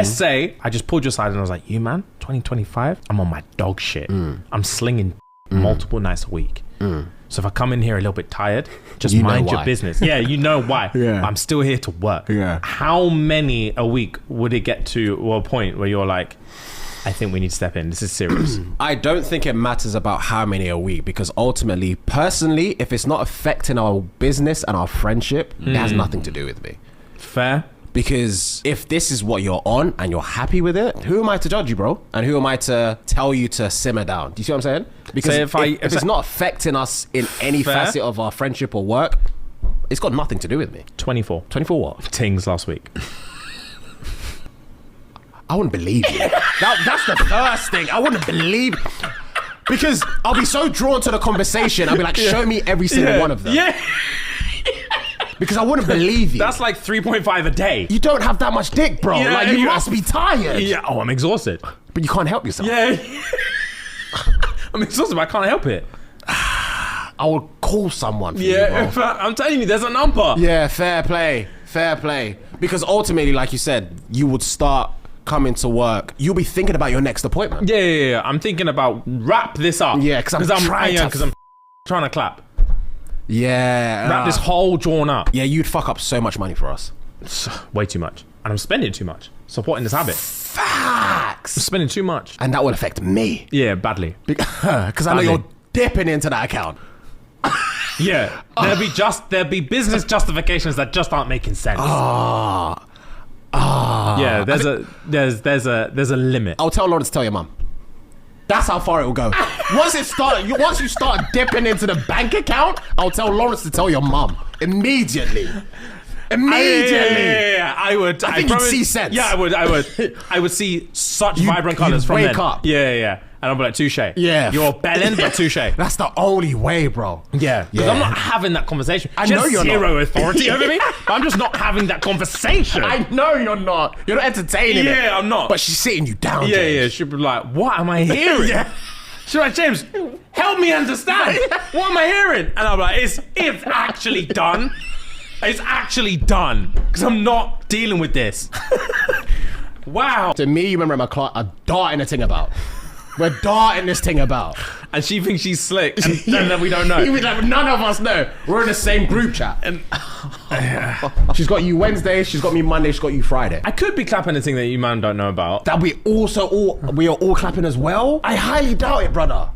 let's say I just pulled you aside and I was like, you man, 2025, I'm on my dog shit. I'm slinging multiple nights a week. So if I come in here a little bit tired, just mind your business. Yeah, you know why. I'm still here to work. How many a week would it get to a point where you're like, I think we need to step in. This is serious. I don't think it matters about how many a week, because ultimately, personally, if it's not affecting our business and our friendship, it has nothing to do with me. Fair. Because if this is what you're on and you're happy with it, who am I to judge you, bro? And who am I to tell you to simmer down? Do you see what I'm saying? Because if it's not affecting us in any facet of our friendship or work, it's got nothing to do with me. 24. 24 what? Tings last week. I wouldn't believe you. That's the first thing. I wouldn't believe, because I'll be so drawn to the conversation. I'll be like, show me every single one of them. Yeah. Because I wouldn't believe you. That's like 3.5 a day. You don't have that much dick, bro. Yeah, like, you must be tired. Yeah. Oh, I'm exhausted. But you can't help yourself. Yeah. I'm exhausted, but I can't help it. I would call someone for you, bro. I'm telling you, there's a number. Yeah, fair play. Fair play. Because ultimately, like you said, you would start coming to work. You'll be thinking about your next appointment. Yeah. I'm thinking about wrap this up. Yeah, because I'm trying to clap. Yeah. Wrap this whole drawn up. Yeah, you'd fuck up so much money for us. Way too much. And I'm spending too much. Supporting this habit. Facts. I'm spending too much. And that will affect me. Yeah, badly. Because I know you're dipping into that account. Yeah. There'll be business justifications that just aren't making sense. Yeah, there's a limit. I'll tell Lawrence to tell your mum. That's how far it will go. Once you start dipping into the bank account, I'll tell Lawrence to tell your mum immediately. Yeah, I would. I think you'd see sense. Yeah, I would see such vibrant colours from wake then. up. Yeah. And I'll be like, touche. Yeah. You're belling, but touche. That's the only way, bro. Yeah. Because I'm not having that conversation. I know you're zero not. authority over me, but I'm just not having that conversation. I know you're not. You're not entertaining it. Yeah, I'm not. But she's sitting you down, Yeah, James. yeah. She'll be like, what am I hearing? She's like, James, help me understand. What am I hearing? And I'm like, it's actually done. It's actually done. Because I'm not dealing with this. Wow. To me, you remember my client, I'm darting a thing about. We're darting this thing about. And she thinks she's slick. And then we don't know. Like, none of us know. We're in the same group chat. And she's got you Wednesday, she's got me Monday, she's got you Friday. I could be clapping a thing that you man don't know about. That we are all clapping as well? I highly doubt it, brother.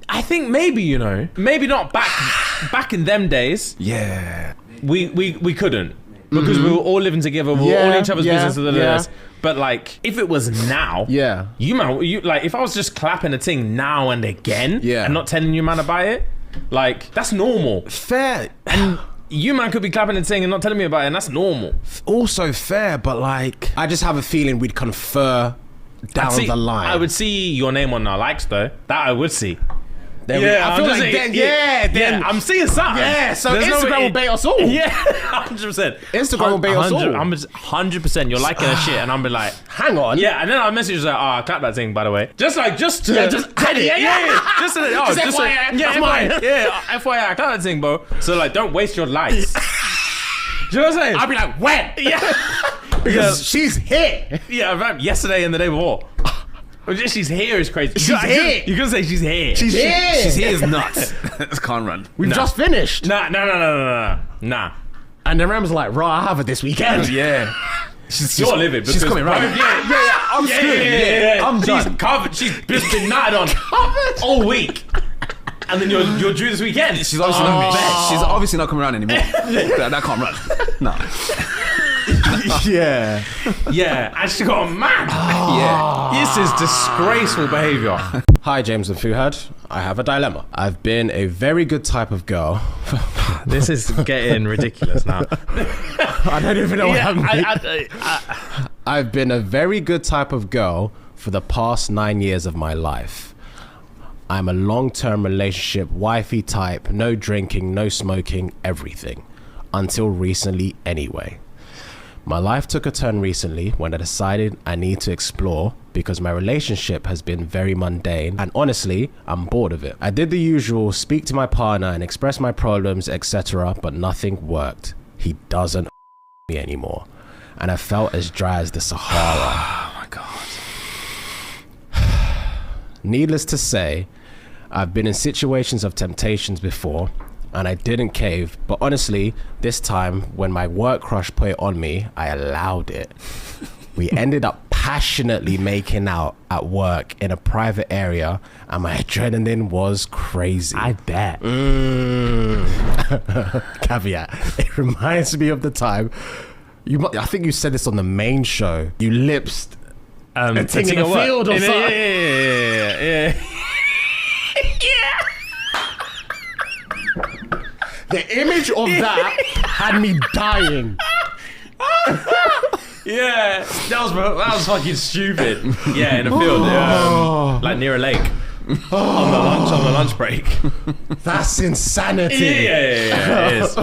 I think maybe, you know, maybe not back in them days. Yeah. We couldn't. Because we were all living together, we were all in each other's business. But like, if it was now, you like, if I was just clapping a thing now and again, and not telling you man about it, like, that's normal. Fair. And you man could be clapping a thing and not telling me about it, and that's normal. Also fair, but like, I just have a feeling we'd confer down the line. I would see your name on our likes though. That I would see. I feel like then I'm seeing something. Yeah, so Instagram will bait us all. Yeah, 100%. Instagram will bait us all. I'm just 100%. You're liking a shit, and I'm be like, hang on. Yeah, and then I'll message you like, I clap that thing, by the way. Just add it. Just FYI. FYI, I clap that thing, bro. So like, don't waste your likes. Do you know what I'm saying? I'll be like, when? Yeah. Because she's here. Yeah, yesterday and the day before. She's here is crazy. She's here. You can say she's here. She's here. She's here is nuts. This can't run. We've just finished. Nah. And then Ram's like, right, I have it this weekend. Yeah. You're livid. She's coming right. Yeah. I'm screwed. I'm done. She's covered. She's just been knotted on all week. And then you're due this weekend. She's obviously not coming around anymore. that can't run. No. Yeah, and she got mad. This is disgraceful behaviour. Hi, James and Fuhad. I have a dilemma. I've been a very good type of girl. This is getting ridiculous now. I don't even know what happened. I've been a very good type of girl for the past 9 years of my life. I'm a long-term relationship, wifey type, no drinking, no smoking, everything. Until recently anyway. My life took a turn recently when I decided I need to explore because my relationship has been very mundane and honestly, I'm bored of it. I did the usual, speak to my partner and express my problems, etc., but nothing worked. He doesn't me anymore. And I felt as dry as the Sahara. Needless to say, I've been in situations of temptations before and I didn't cave, but honestly, this time when my work crush put it on me, I allowed it. We ended up passionately making out at work in a private area and my adrenaline was crazy. I bet. Caveat. It reminds me of the time, I think you said this on the main show, you lipsed a thing in the field or something. Yeah. The image of that had me dying. Yeah, that was fucking stupid. Yeah, in a field, like near a lake, on the lunch break. That's insanity. Yeah, it is.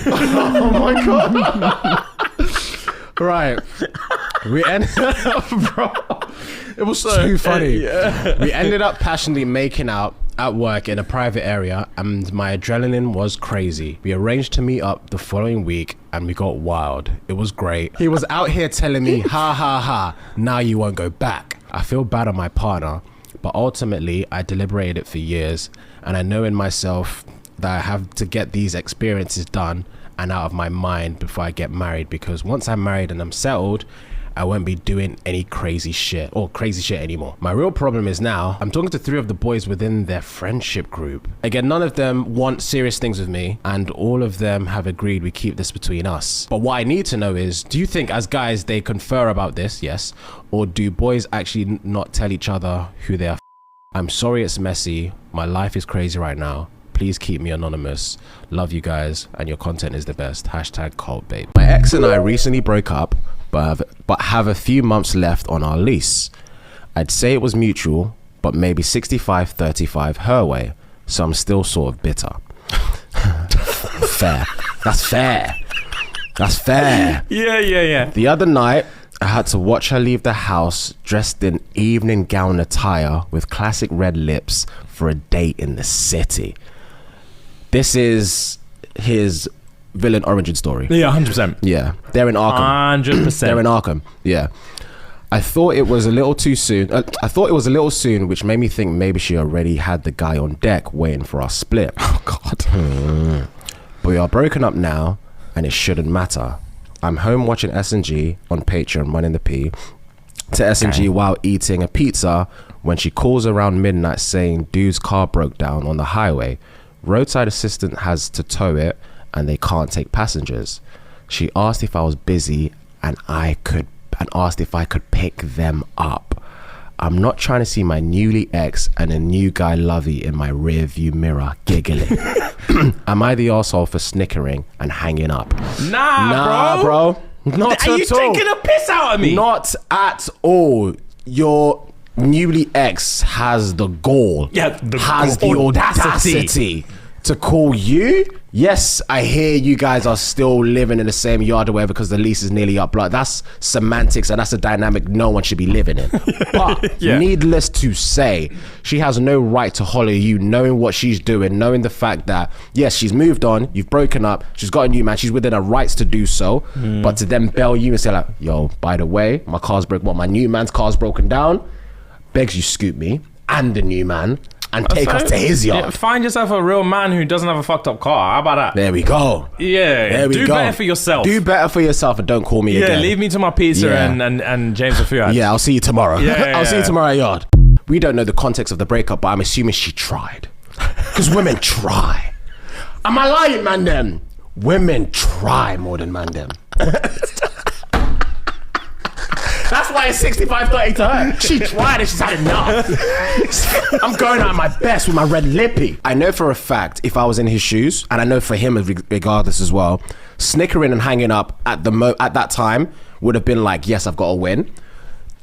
Oh my god. Right, we ended up, bro. It was too funny. We ended up passionately making out at work in a private area and my adrenaline was crazy. We arranged to meet up the following week and we got wild. It was great. He was out here telling me, ha ha ha, now you won't go back. I feel bad on my partner, but ultimately I deliberated it for years and I know in myself that I have to get these experiences done and out of my mind before I get married, because once I'm married and I'm settled, I won't be doing any crazy shit anymore. My real problem is now I'm talking to 3 of the boys within their friendship group. Again, none of them want serious things with me and all of them have agreed we keep this between us. But what I need to know is, do you think as guys they confer about this? Yes. Or do boys actually not tell each other who they are? I'm sorry it's messy. My life is crazy right now. Please keep me anonymous. Love you guys and your content is the best. #cultbabe. My ex and I recently broke up but have a few months left on our lease. I'd say it was mutual, but maybe 65-35 her way, so I'm still sort of bitter. Fair. That's fair. That's fair. Yeah. The other night, I had to watch her leave the house dressed in evening gown attire with classic red lips for a date in the city. This is his villain origin story. Yeah, 100%. Yeah, they're in Arkham. 100%. They're in Arkham. Yeah. I thought it was a little too soon. Which made me think maybe she already had the guy on deck waiting for our split. Oh God. But we are broken up now, and it shouldn't matter. I'm home watching S&G on Patreon, running the P to S&G while eating a pizza when she calls around midnight saying dude's car broke down on the highway. Roadside assistant has to tow it and they can't take passengers. She asked if I was busy and asked if I could pick them up. I'm not trying to see my newly ex and a new guy lovey in my rear view mirror giggling. Am I the arsehole for snickering and hanging up? Nah, bro. Not at all. Are you taking a piss out of me? Not at all. Your newly ex has the gall. Yeah, has the audacity to call you. Yes, I hear you guys are still living in the same yard or whatever because the lease is nearly up. Like, that's semantics and that's a dynamic no one should be living in. But needless to say, she has no right to holler you, knowing what she's doing, knowing the fact that, yes, she's moved on, you've broken up, she's got a new man, she's within her rights to do so. But to then bail you and say like, yo, by the way, my new man's car's broken down, begs you scoop me and the new man and take us to his yard. Yeah, find yourself a real man who doesn't have a fucked up car. How about that? There we go. Yeah. There we go. Do better for yourself. Do better for yourself and don't call me again. Yeah, leave me to my pizza and James and Fuhad. Yeah, I'll see you tomorrow. I'll see you tomorrow at yard. We don't know the context of the breakup, but I'm assuming she tried. Because women try. Am I lying, man, them? Women try more than man, them. That's why it's 65-30 to her. She tried and she's had enough. I'm going out my best with my red lippy. I know for a fact if I was in his shoes, and I know for him regardless as well, snickering and hanging up at that time would have been like, yes, I've got to win.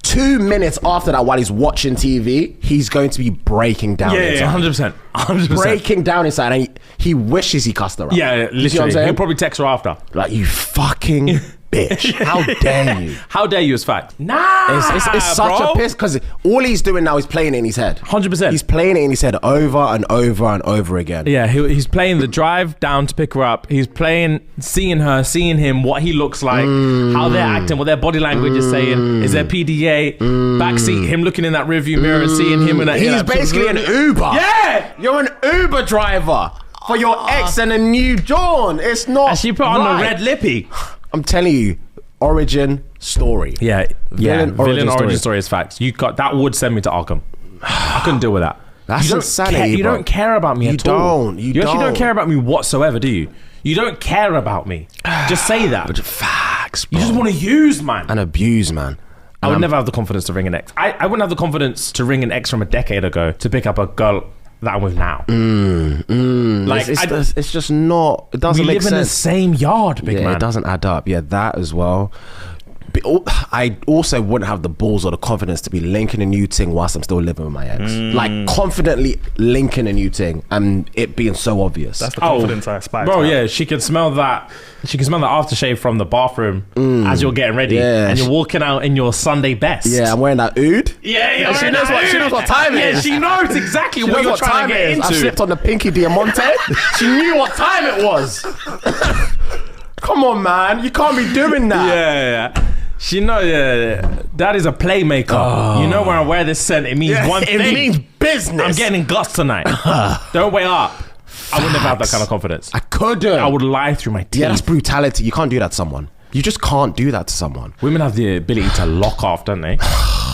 2 minutes after that, while he's watching TV, he's going to be breaking down. Yeah, 100%. Breaking down inside, and he wishes he cussed her out. Yeah, literally. You know what I'm saying? He'll probably text her after. Like, you fucking bitch. How dare you? How dare you is fact. Nah, It's such a piss because all he's doing now is playing it in his head. 100%. He's playing it in his head over and over and over again. Yeah, he's playing the drive down to pick her up. He's playing, seeing her, seeing him, what he looks like, how they're acting, what their body language is saying. Is there PDA? Backseat, him looking in that rearview mirror and seeing him in that. He's basically an Uber. Yeah, you're an Uber driver for your ex and a new Dawn. It's not. And she put on the red lippy. I'm telling you, origin story. Yeah, villain origin story is facts. You got that would send me to Arkham. I couldn't deal with that. That's insanity. You don't care about me at all. You actually don't care about me whatsoever, do you? You don't care about me. Just say that. But facts, bro. You just want to use, man. And abuse, man. I would never have the confidence to ring an ex. I wouldn't have the confidence to ring an ex from a decade ago to pick up a girl that I'm with now. Like it's just not. It doesn't make sense. We live in the same yard, big man. It doesn't add up. Yeah, that as well. But I also wouldn't have the balls or the confidence to be linking a new thing whilst I'm still living with my ex. Like confidently linking a new thing and it being so obvious. That's the confidence I aspire. Bro, yeah, she can smell that. She can smell the aftershave from the bathroom as you're getting ready, and you're walking out in your Sunday best. Yeah, I'm wearing that oud. Yeah, she knows what time it is. Yeah, she knows exactly what you're trying to get into. I slipped on the Pinky Diamante. She knew what time it was. Come on, man, you can't be doing that. Yeah. She know, that is a playmaker. You know when I wear this scent, it means one thing. It means business. I'm getting guts tonight. Don't wait up. I would never have that kind of confidence. I couldn't. I would lie through my teeth. Yeah, that's brutality. You can't do that to someone. You just can't do that to someone. Women have the ability to lock off, don't they?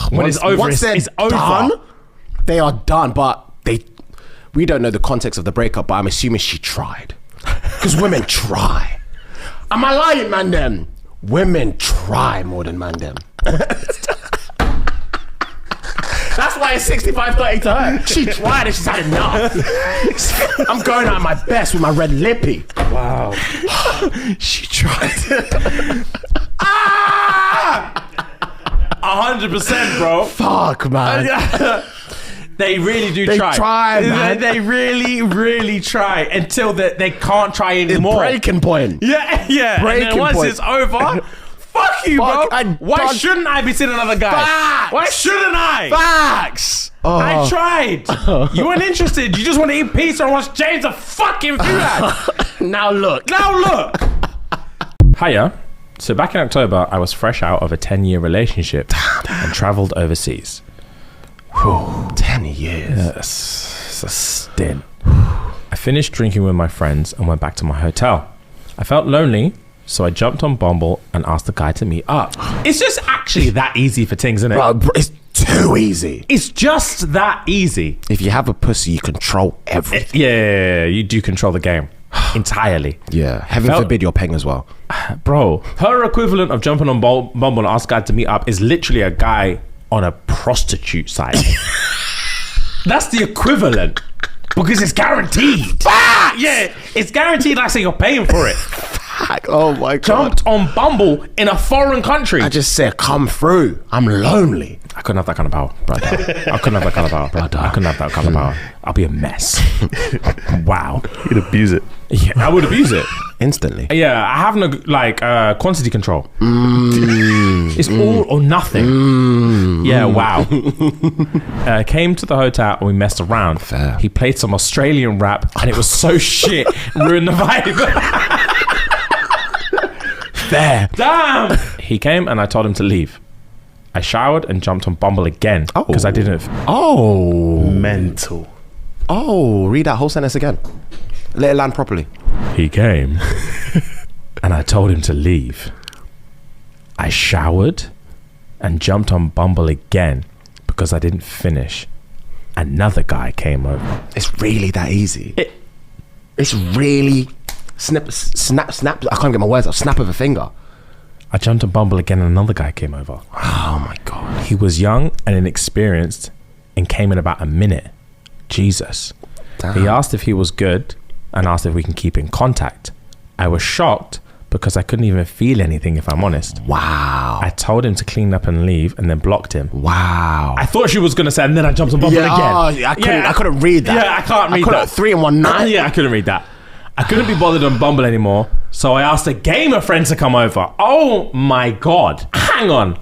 When Once it's over, it's over. Done, they are done, but we don't know the context of the breakup, but I'm assuming she tried. Because women try. Am I lying, man, them? Women try more than man them. That's why it's 65-30 to her. She tried and she's had enough. I'm going out my best with my red lippy. Wow. She tried. 100%, bro. Fuck, man. They really do try. They try, man. They really, really try until they can't try anymore. Breaking point. Yeah. Breaking and then once point. it's over, fuck you, bro. Why shouldn't I be seeing another guy? Facts. Why shouldn't I? Facts. I tried. You weren't interested. You just want to eat pizza and watch James and fucking Fuhad. Now look. Hiya. So back in October, I was fresh out of a 10-year relationship and travelled overseas. 10 years. Yes, it's a stint. I finished drinking with my friends and went back to my hotel. I felt lonely, so I jumped on Bumble and asked the guy to meet up. It's just actually that easy for things, isn't it? Bro, it's too easy. It's just that easy. If you have a pussy, you control everything. Yeah, you do control the game entirely. Yeah, heaven forbid you're paying as well. Bro, her equivalent of jumping on Bumble and ask a guy to meet up is literally a guy on a prostitute site. That's the equivalent because it's guaranteed. Yeah, it's guaranteed. Like I say, you're paying for it. Oh my God. Jumped on Bumble in a foreign country. I just said, come through. I'm lonely. I couldn't have that kind of power, brother. I couldn't have that kind of power, brother. I couldn't have that kind of power. I'll be a mess. Wow. You'd abuse it. Yeah, I would abuse it. Instantly. Yeah, I have no quantity control. It's all or nothing. Yeah, wow. Came to the hotel and we messed around. Fair. He played some Australian rap and it was so shit. Ruined the vibe. Fair. Damn. He came and I told him to leave. I showered and jumped on Bumble again because I didn't. Mental. Read that whole sentence again. Let it land properly. He came and I told him to leave. I showered and jumped on Bumble again because I didn't finish. Another guy came over. It's really that easy. It's really snap. I can't get my words out. Snap of a finger. I jumped on Bumble again and another guy came over. Oh my God. He was young and inexperienced and came in about a minute. Jesus. Damn. He asked if he was good and asked if we can keep in contact. I was shocked because I couldn't even feel anything, if I'm honest. Wow. I told him to clean up and leave and then blocked him. Wow. I thought she was going to say, and then I jumped on Bumble again. I couldn't read that. Yeah, I can't read that. 3 and 1 9. Yeah, I couldn't read that. I couldn't be bothered on Bumble anymore. So I asked a gamer friend to come over. Oh my God. Hang on.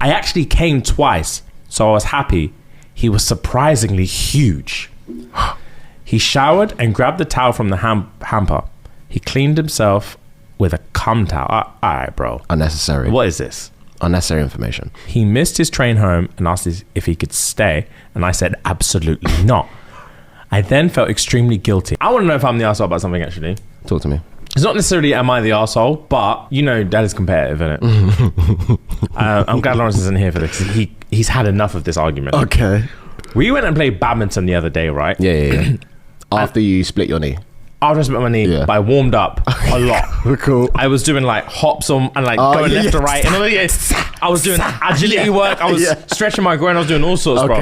I actually came twice, so I was happy. He was surprisingly huge. He showered and grabbed the towel from the hamper. He cleaned himself with a cum towel. All right, bro. Unnecessary. What is this? Unnecessary information. He missed his train home and asked if he could stay, and I said absolutely not. I then felt extremely guilty. I want to know if I'm the arsehole about something, actually. Talk to me. It's not necessarily am I the arsehole, but you know that is competitive, isn't it? I'm glad Lawrence isn't here for this. He's had enough of this argument. Okay. We went and played badminton the other day, right? Yeah. After you split your knee. After I split my knee, but I warmed up a lot. Cool. I was doing like hops on and like going left to right. And I was doing agility work. I was stretching my groin. I was doing all sorts, bro.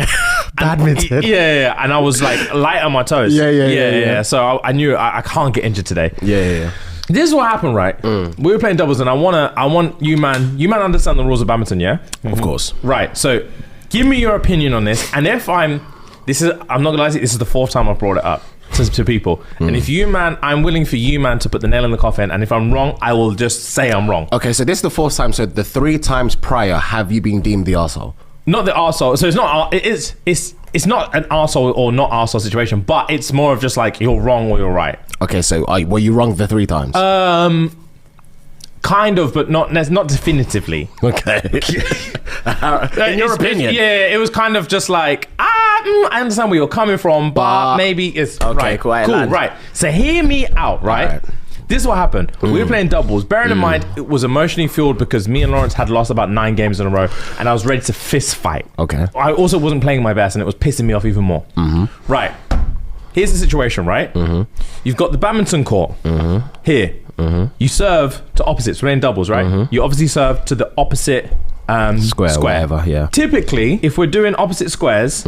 Badminton. Yeah. And I was like light on my toes. Yeah. So I knew I can't get injured today. Yeah. This is what happened, right? We were playing doubles, and I want you man understand the rules of badminton, yeah? Of course. Right. So give me your opinion on this. And if I'm not gonna lie to you, this is the 4th time I've brought it up to people. And if you man, I'm willing for you man to put the nail in the coffin, and if I'm wrong, I will just say I'm wrong. Okay, so this is the 4th time. So the 3 times prior, have you been deemed the arsehole? Not the arsehole. So it's not an arsehole or not arsehole situation, but it's more of just like you're wrong or you're right. Okay, so were you wrong the 3 times? Kind of, but not definitively. Okay. In your opinion? Yeah, it was kind of just like, I understand where you're coming from, but maybe it's okay, right. cool, Right. So hear me out, right? This is what happened. We were playing doubles. Bearing in mind, it was emotionally fueled because me and Lawrence had lost about 9 games in a row, and I was ready to fist fight. Okay. I also wasn't playing my best, and it was pissing me off even more. Right. Here's the situation, right? You've got the badminton court here. You serve to opposites. We're playing doubles, right? You obviously serve to the opposite square. Whatever, yeah. Typically, if we're doing opposite squares,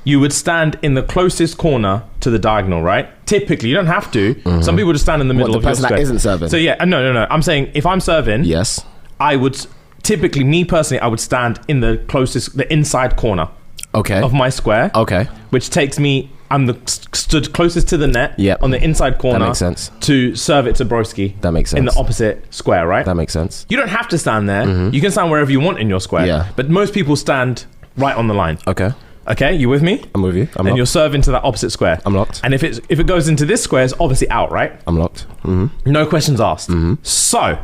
you would stand in the closest corner to the diagonal, right? Typically, you don't have to. Some people just stand in the middle of your square. The person that isn't serving? So yeah, no. I'm saying if I'm serving, yes, I would typically, me personally, I would stand in the inside corner. Okay. Of my square. Okay. Which takes me. I'm stood closest to the net on the inside corner. That makes sense. To serve it to Broski. That makes sense. In the opposite square, right? That makes sense. You don't have to stand there. You can stand wherever you want in your square. Yeah. But most people stand right on the line. Okay, you with me? I'm with you. And you're serving to that opposite square. I'm locked. And if it goes into this square, it's obviously out, right? I'm locked. No questions asked. So,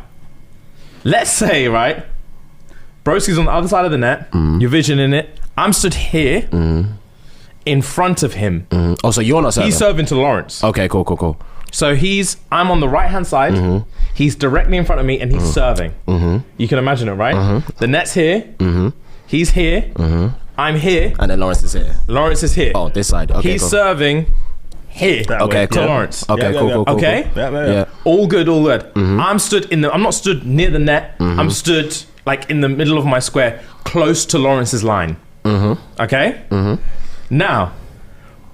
let's say, right, Broski's on the other side of the net. You're visioning it. I'm stood here. In front of him. Oh, so you're not serving? He's serving to Lawrence. Okay, cool. So I'm on the right hand side. He's directly in front of me and he's serving. You can imagine it, right? The net's here. He's here. I'm here. And then Lawrence is here. Lawrence is here. Oh, this side. Okay, he's serving here. Okay, cool. To Lawrence. Okay, cool. Okay? Yeah. All good. I'm not stood near the net. I'm stood like in the middle of my square, close to Lawrence's line. Okay? Now,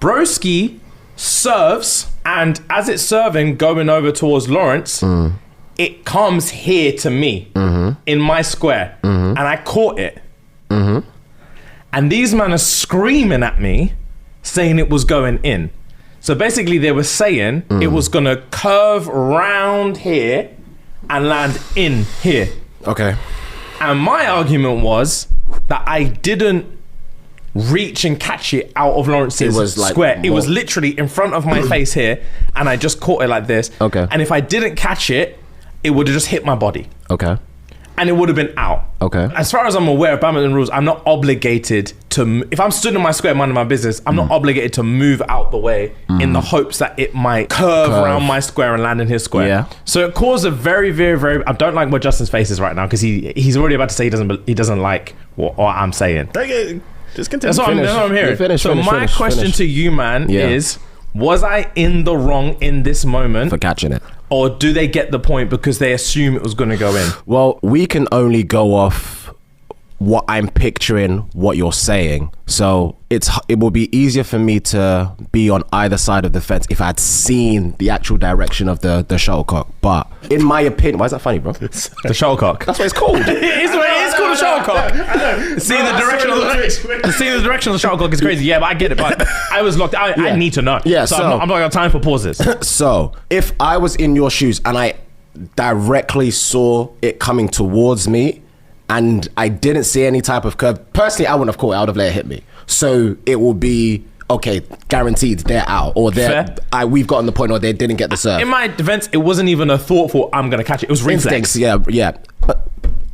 Broski serves, and as it's serving, going over towards Lawrence, it comes here to me in my square, and I caught it. And these men are screaming at me, saying it was going in. So basically, they were saying it was gonna curve around here and land in here. Okay. And my argument was that I didn't reach and catch it out of Lawrence's square. It was literally in front of my face here, and I just caught it like this. Okay. And if I didn't catch it, it would have just hit my body. Okay. And it would have been out. Okay. As far as I'm aware of badminton rules, I'm not obligated to, if I'm stood in my square minding my business, I'm not obligated to move out the way in the hopes that it might curve around my square and land in his square. Yeah. So it caused a very, very, very, I don't like where Justin's face is right now, because he's already about to say he doesn't like what I'm saying. Just continue. That's what I'm hearing. So my question to you, man, is, was I in the wrong in this moment? For catching it. Or do they get the point because they assume it was going to go in? Well, we can only go off what I'm picturing, what you're saying. So it will be easier for me to be on either side of the fence if I'd seen the actual direction of the shuttlecock. But in my opinion, why is that funny, bro? The shuttlecock. That's what it's called. It's called a shuttlecock. Seeing the direction of the shuttlecock is crazy. Yeah, but I get it. But I was locked. I need to know. Yeah, so I'm not got time for pauses. So if I was in your shoes and I directly saw it coming towards me and I didn't see any type of curve, personally, I wouldn't have caught it. I would have let it hit me. So it will be, okay, guaranteed they're out, or we've gotten the point where they didn't get the serve. In my defense, it wasn't even a thoughtful, I'm going to catch it. It was reflex. Instincts, yeah.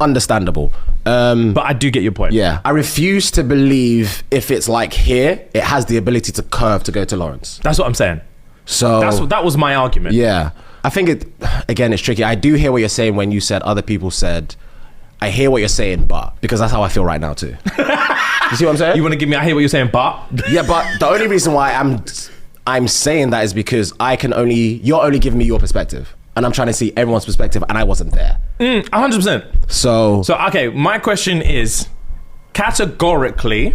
Understandable. But I do get your point. Yeah. I refuse to believe if it's like here, it has the ability to curve to go to Lawrence. That's what I'm saying. So that was my argument. Yeah. I think it's tricky. I do hear what you're saying when you said other people said, I hear what you're saying, but, because that's how I feel right now too. You see what I'm saying? You want to give me, I hear what you're saying, but? Yeah, but the only reason why I'm saying that is because you're only giving me your perspective. And I'm trying to see everyone's perspective, and I wasn't there. 100%. So, okay, my question is, categorically,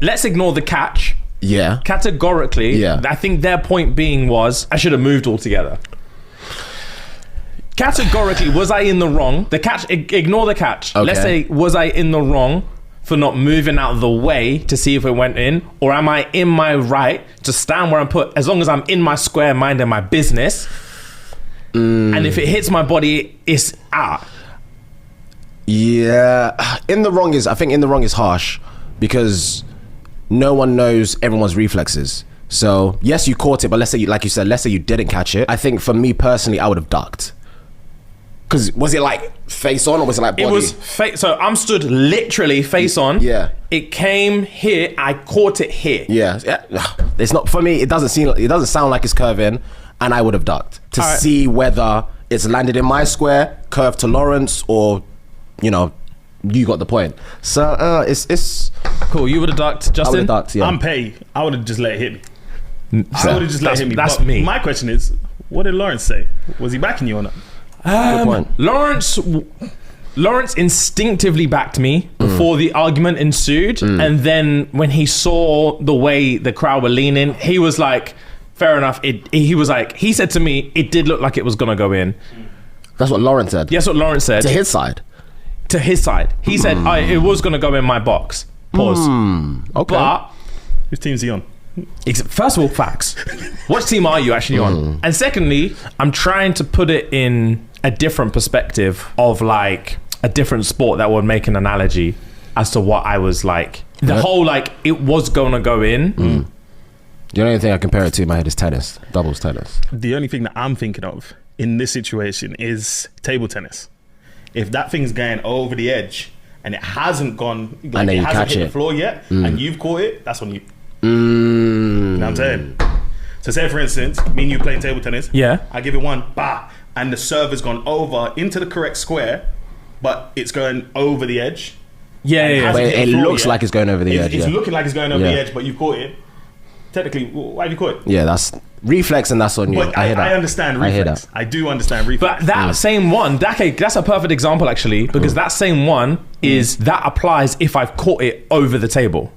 let's ignore the catch. Yeah. Categorically, yeah. I think their point being was, I should have moved altogether. Categorically, was I in the wrong? The catch, ignore the catch. Okay. Let's say, was I in the wrong for not moving out of the way to see if it went in? Or am I in my right to stand where I'm put, as long as I'm in my square, minding my business? And if it hits my body, it's out. Yeah. I think in the wrong is harsh, because no one knows everyone's reflexes. So yes, you caught it, but let's say you didn't catch it. I think for me personally, I would have ducked. Because was it like face on, or was it like body? It was face. So I'm stood literally face on. Yeah. It came here. I caught it here. Yeah. It's not, for me. It doesn't sound like it's curving, and I would have ducked to see whether it's landed in my square, curved to Lawrence, or you got the point. So it's cool. You would have ducked, Justin. I would have ducked. Yeah. I'm petty. I would have just let it hit me. I would have just let it hit me. That's me. My question is, what did Lawrence say? Was he backing you or not? Good point. Lawrence instinctively backed me before the argument ensued, and then when he saw the way the crowd were leaning, he was like, fair enough. He said to me, it did look like it was gonna go in. That's what Lawrence said. Yes, what Lawrence said. To his side. He said, it was gonna go in my box. Pause. Okay. But whose team's he on? First of all, facts. What team are you actually on? And secondly, I'm trying to put it in a different perspective of like a different sport that would make an analogy as to what I was like. The whole like, it was gonna go in. The only thing I compare it to in my head is tennis, doubles tennis. The only thing that I'm thinking of in this situation is table tennis. If that thing's going over the edge and it hasn't gone, like and then it hasn't hit it. the floor yet, and you've caught it, that's when you. You know what I'm saying? So say for instance, me and you playing table tennis. Yeah. I give it one, bah, and the serve has gone over into the correct square, but it's going over the edge. Yeah. But it looks like it's going over the edge. It's looking like it's going over the edge, but you've caught it. Technically, why have you caught it? Yeah, that's reflex, and that's on you. But I understand reflex. I hear that. I do understand reflex. But that same one, that's a perfect example actually, because that same one is that applies if I've caught it over the table.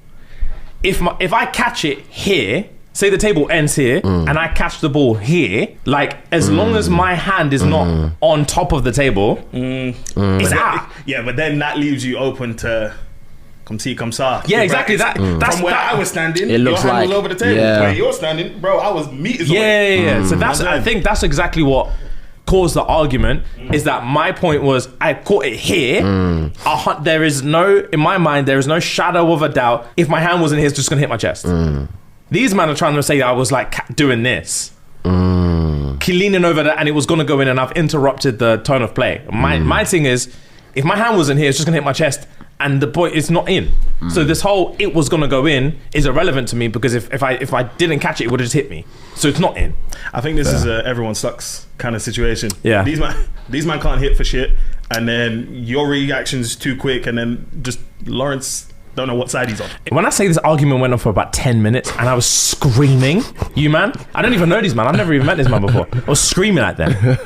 If I catch it here, say the table ends here, and I catch the ball here, like as long as my hand is not on top of the table, it's out. Yeah, but then that leaves you open to come see, come saw. Yeah, exactly. That's from where I was standing. It looks your hand like, was over the table. yeah. Where you're standing, bro, I was meters away. Yeah. So I think that's exactly what caused the argument. Is that my point was I caught it here. There is no, in my mind, there is no shadow of a doubt. If my hand wasn't here, it's just gonna hit my chest. These men are trying to say that I was like doing this. Leaning over that, and it was gonna go in, and I've interrupted the tone of play. My thing is, if my hand wasn't here, it's just gonna hit my chest, and the point is not in. So this whole it was gonna go in is irrelevant to me, because if I didn't catch it, it would have just hit me. So it's not in. I think this is a everyone sucks kind of situation. Yeah. These man can't hit for shit, and then your reaction's too quick, and then just Lawrence don't know what side he's on. When I say this argument went on for about 10 minutes and I was screaming, you man, I don't even know these man. I've never even met this man before. I was screaming at them.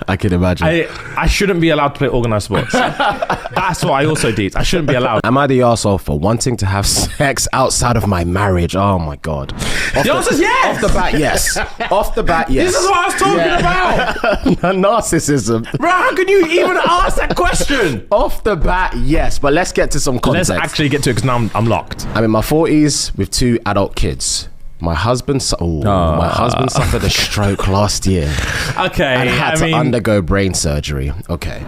I can imagine. I shouldn't be allowed to play organised sports. That's what I also did. I shouldn't be allowed. Am I the arsehole for wanting to have sex outside of my marriage? Oh my God. The answer's yes. Off the bat, yes. Off the bat, yes. This is what I was talking about. Narcissism. Bro, how can you even ask that question? Off the bat, yes. But let's get to some context. Let's actually get to it, because now I'm locked. I'm in my 40s with 2 adult kids. My husband suffered a stroke last year. Okay, And had to undergo brain surgery. Okay.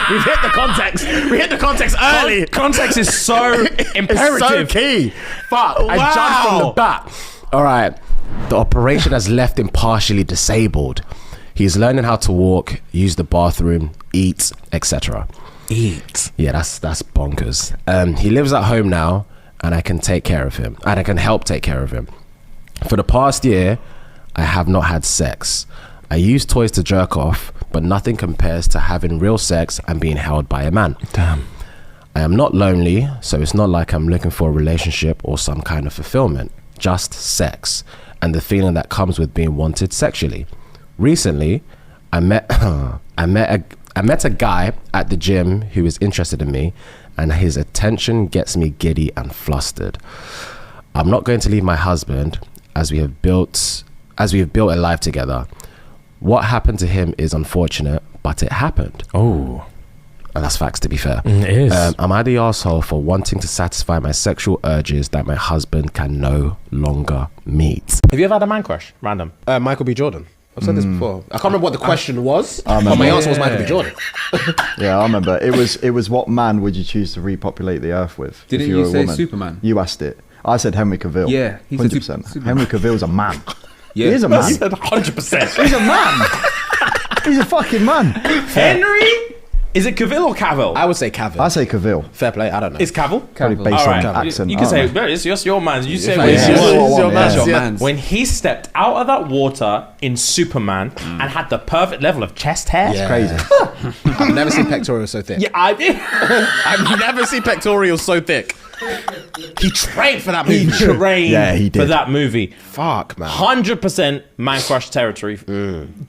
We hit the context early. Context is so imperative. It's so key. Fuck. I judged from the back. All right. The operation has left him partially disabled. He's learning how to walk, use the bathroom, eat, etc. Eat. Yeah, that's bonkers. He lives at home now, and I can take care of him, and I can help take care of him. For the past year, I have not had sex. I use toys to jerk off, but nothing compares to having real sex and being held by a man. Damn. I am not lonely, so it's not like I'm looking for a relationship or some kind of fulfillment. Just sex and the feeling that comes with being wanted sexually. Recently, I met a guy at the gym who is interested in me, and his attention gets me giddy and flustered. I'm not going to leave my husband as we have built a life together. What happened to him is unfortunate, but it happened. Oh. And that's facts, to be fair. It is. Am I the asshole for wanting to satisfy my sexual urges that my husband can no longer meet? Have you ever had a man crush? Random. Michael B. Jordan. I've said this before. I can't remember what the question was, but my answer was Michael B. Jordan. Yeah, I remember. It was what man would you choose to repopulate the earth with? Didn't you say Superman? You asked it. I said Henry Cavill. Yeah, he said 100%. Henry Cavill's a man. Yeah. He is a man. I said 100%. He's a man. He's a fucking man. Henry? Is it Cavill or Cavill? I would say Cavill. I say Cavill. Fair play. I don't know. It's Cavill? Probably based All right. on accent. You can I say, don't know. it's just your man. You say Yeah. what Yeah. it's Your man's. when he stepped out of that water in Superman and had the perfect level of chest hair. Yeah. Crazy. I've never seen pectorals so thick. Yeah, I did. I've never seen pectorals so thick. He trained for that movie. He trained Yeah, he did. for that movie. Fuck, man. 100% man crush territory.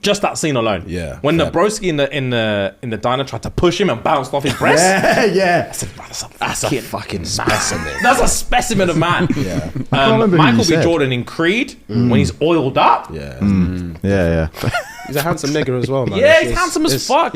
Just that scene alone. Yeah, When the fair. broski in the diner tried to push him and bounced off his breast. Yeah. That's a Fucking specimen. That's a specimen of man. Yeah. remember who Michael you B. said. Jordan in Creed when he's oiled up. Yeah. Yeah. He's a handsome nigger as well, man. Yeah, he's handsome as fuck. He's